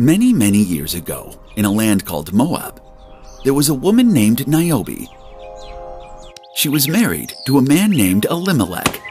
Many, many years ago, in a land called Moab, there was a woman named Naomi. She was married to a man named Elimelech.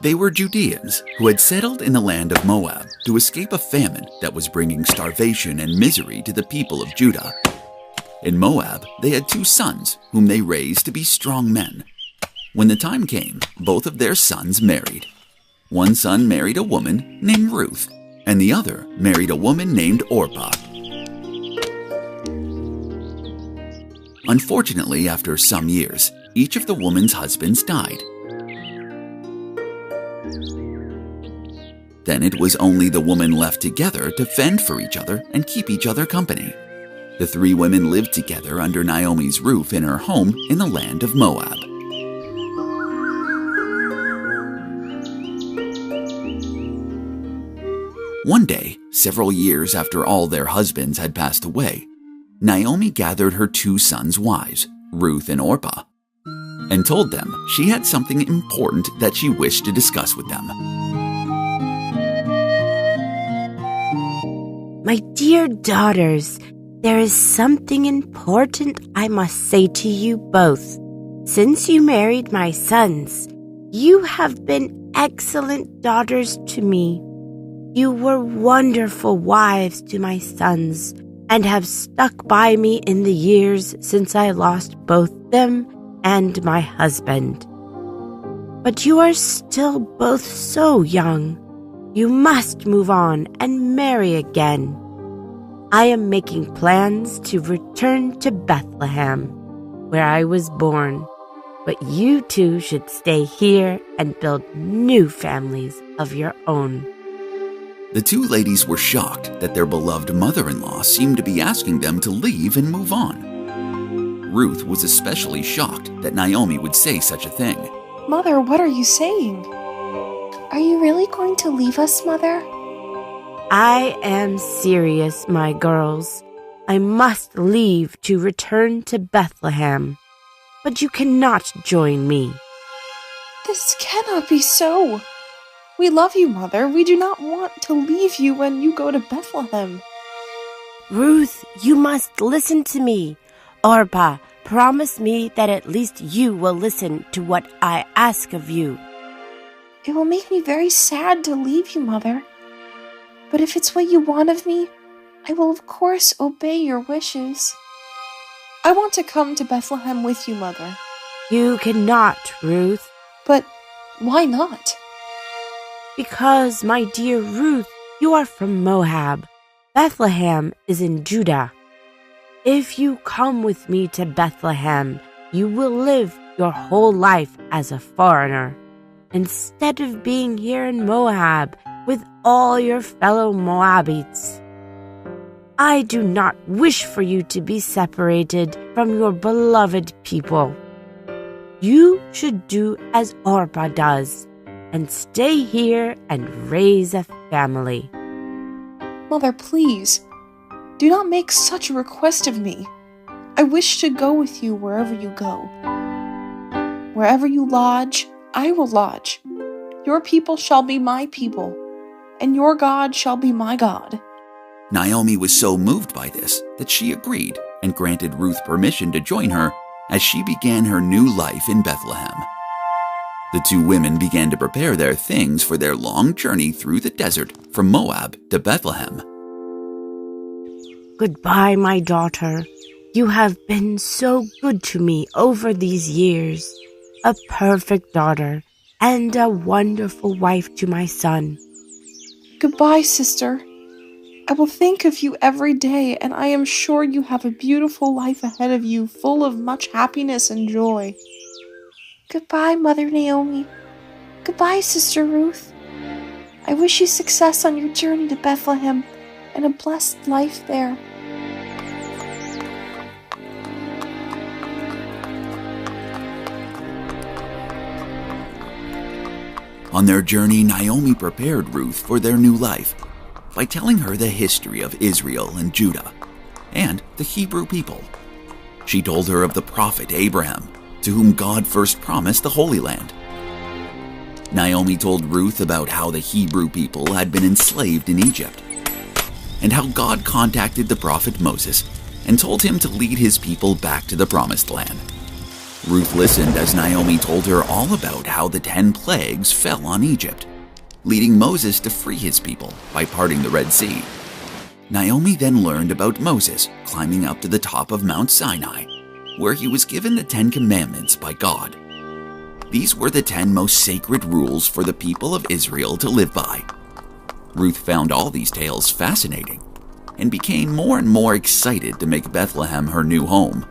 They were Judeans who had settled in the land of Moab to escape a famine that was bringing starvation and misery to the people of Judah. In Moab, they had 2 sons whom they raised to be strong men. When the time came, both of their sons married. One son married a woman named Ruth, and the other married a woman named Orpah. Unfortunately, after some years, each of the woman's husbands died. Then it was only the woman left together to fend for each other and keep each other company. The 3 women lived together under Naomi's roof in her home in the land of Moab. One day, several years after all their husbands had passed away, Naomi gathered her 2 sons' wives, Ruth and Orpah, and told them she had something important that she wished to discuss with them. My dear daughters, there is something important I must say to you both. Since you married my sons, you have been excellent daughters to me. You were wonderful wives to my sons and have stuck by me in the years since I lost both them and my husband. But you are still both so young. You must move on and marry again. I am making plans to return to Bethlehem, where I was born, but you 2 should stay here and build new families of your own. The 2 ladies were shocked that their beloved mother-in-law seemed to be asking them to leave and move on. Ruth was especially shocked that Naomi would say such a thing. Mother, what are you saying? Are you really going to leave us, Mother? I am serious, my girls. I must leave to return to Bethlehem, but you cannot join me. This cannot be so. We love you, Mother. We do not want to leave you when you go to Bethlehem. Ruth, you must listen to me. Orpah, promise me that at least you will listen to what I ask of you. It will make me very sad to leave you, Mother. But if it's what you want of me, I will of course obey your wishes. I want to come to Bethlehem with you, Mother. You cannot, Ruth. But why not? Because, my dear Ruth, you are from Moab. Bethlehem is in Judah. If you come with me to Bethlehem, you will live your whole life as a foreigner, instead of being here in Moab with all your fellow Moabites. I do not wish for you to be separated from your beloved people. You should do as Orpah does, and stay here and raise a family. Mother, please, do not make such a request of me. I wish to go with you wherever you go. Wherever you lodge, I will lodge. Your people shall be my people, and your God shall be my God. Naomi was so moved by this that she agreed and granted Ruth permission to join her as she began her new life in Bethlehem. The 2 women began to prepare their things for their long journey through the desert from Moab to Bethlehem. Goodbye, my daughter. You have been so good to me over these years. A perfect daughter and a wonderful wife to my son. Goodbye, sister. I will think of you every day, and I am sure you have a beautiful life ahead of you, full of much happiness and joy. Goodbye, Mother Naomi. Goodbye, Sister Ruth. I wish you success on your journey to Bethlehem and a blessed life there. On their journey, Naomi prepared Ruth for their new life by telling her the history of Israel and Judah and the Hebrew people. She told her of the prophet Abraham, to whom God first promised the Holy Land. Naomi told Ruth about how the Hebrew people had been enslaved in Egypt. and how God contacted the prophet Moses and told him to lead his people back to the promised land. Ruth listened as Naomi told her all about how the 10 plagues fell on Egypt, leading Moses to free his people by parting the Red Sea. Naomi then learned about Moses climbing up to the top of Mount Sinai, where he was given the 10 Commandments by God. These were the 10 most sacred rules for the people of Israel to live by. Ruth found all these tales fascinating and became more and more excited to make Bethlehem her new home.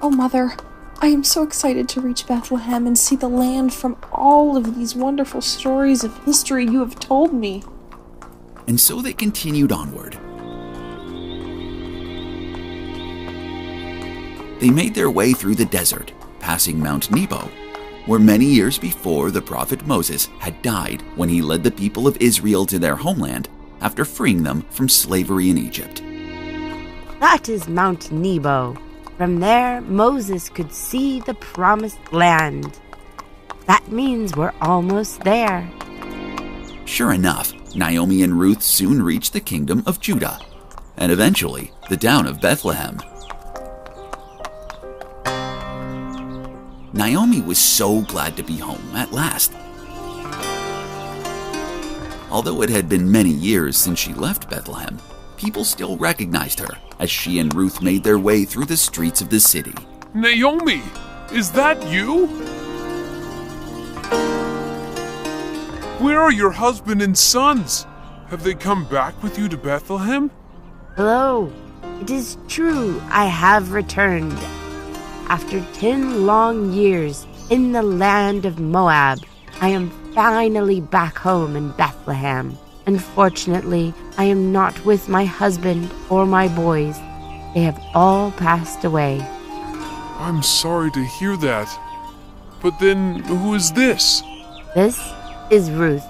Oh, Mother, I am so excited to reach Bethlehem and see the land from all of these wonderful stories of history you have told me. And so they continued onward. They made their way through the desert, passing Mount Nebo, where many years before the prophet Moses had died when he led the people of Israel to their homeland after freeing them from slavery in Egypt. That is Mount Nebo. From there, Moses could see the promised land. That means we're almost there. Sure enough, Naomi and Ruth soon reached the kingdom of Judah, and eventually the town of Bethlehem. Naomi was so glad to be home at last. Although it had been many years since she left Bethlehem, people still recognized her as she and Ruth made their way through the streets of the city. Naomi, is that you? Where are your husband and sons? Have they come back with you to Bethlehem? Hello. It is true, I have returned. After 10 long years in the land of Moab, I am finally back home in Bethlehem. Unfortunately, I am not with my husband or my boys. They have all passed away. I'm sorry to hear that. But then, who is this? This is Ruth.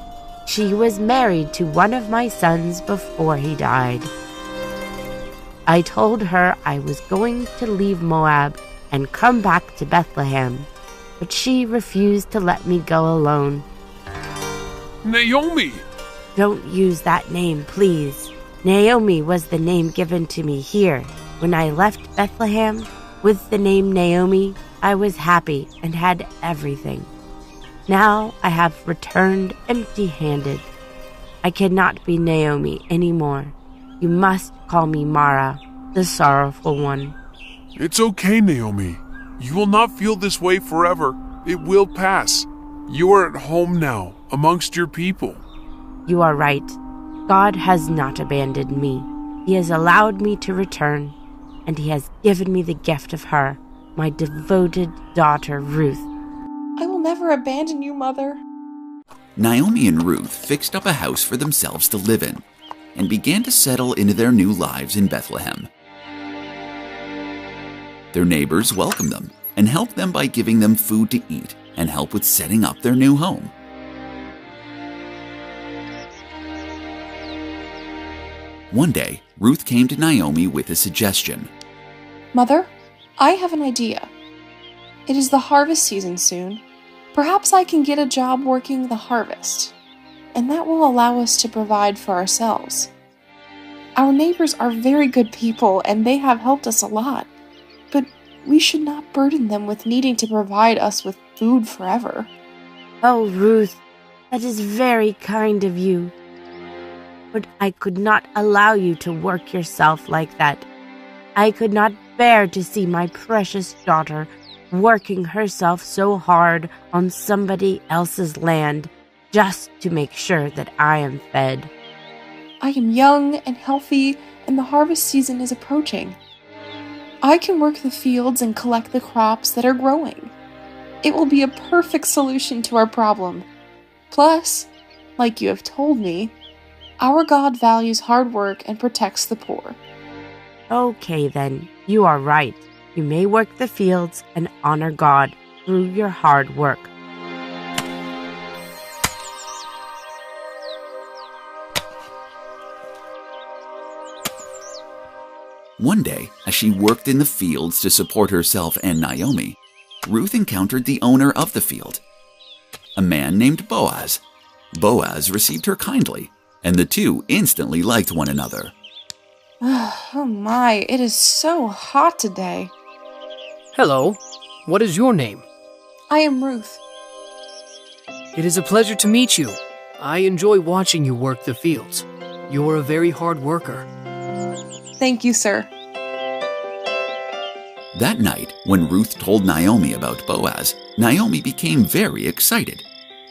She was married to one of my sons before he died. I told her I was going to leave Moab and come back to Bethlehem, but she refused to let me go alone. Naomi! Don't use that name, please. Naomi was the name given to me here. When I left Bethlehem with the name Naomi, I was happy and had everything. Now I have returned empty-handed. I cannot be Naomi anymore. You must call me Mara, the sorrowful one. It's okay, Naomi. You will not feel this way forever. It will pass. You are at home now, amongst your people. You are right. God has not abandoned me. He has allowed me to return, and He has given me the gift of her, my devoted daughter Ruth. I will never abandon you, Mother. Naomi and Ruth fixed up a house for themselves to live in and began to settle into their new lives in Bethlehem. Their neighbors welcomed them and helped them by giving them food to eat and help with setting up their new home. One day, Ruth came to Naomi with a suggestion. Mother, I have an idea. It is the harvest season soon. Perhaps I can get a job working the harvest, and that will allow us to provide for ourselves. Our neighbors are very good people, and they have helped us a lot. But we should not burden them with needing to provide us with food forever. Oh, Ruth, that is very kind of you. But I could not allow you to work yourself like that. I could not bear to see my precious daughter working herself so hard on somebody else's land just to make sure that I am fed. I am young and healthy, and the harvest season is approaching. I can work the fields and collect the crops that are growing. It will be a perfect solution to our problem. Plus, like you have told me, our God values hard work and protects the poor. Okay then, you are right. You may work the fields and honor God through your hard work. One day, as she worked in the fields to support herself and Naomi, Ruth encountered the owner of the field, a man named Boaz. Boaz received her kindly, and the two instantly liked one another. Oh my, it is so hot today. Hello, what is your name? I am Ruth. It is a pleasure to meet you. I enjoy watching you work the fields. You are a very hard worker. Thank you, sir. That night, when Ruth told Naomi about Boaz, Naomi became very excited.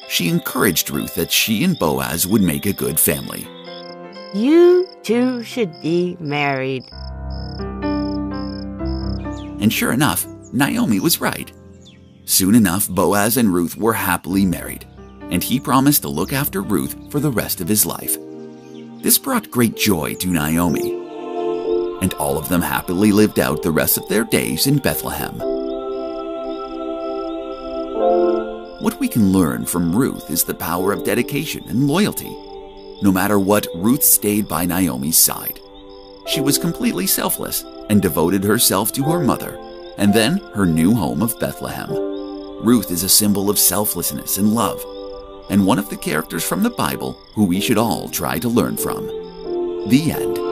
She encouraged Ruth that she and Boaz would make a good family. You two should be married. And sure enough, Naomi was right. Soon enough, Boaz and Ruth were happily married, and he promised to look after Ruth for the rest of his life. This brought great joy to Naomi, and all of them happily lived out the rest of their days in Bethlehem. What we can learn from Ruth is the power of dedication and loyalty. No matter what, Ruth stayed by Naomi's side. She was completely selfless and devoted herself to her mother, and then her new home of Bethlehem. Ruth is a symbol of selflessness and love, and one of the characters from the Bible who we should all try to learn from. The end.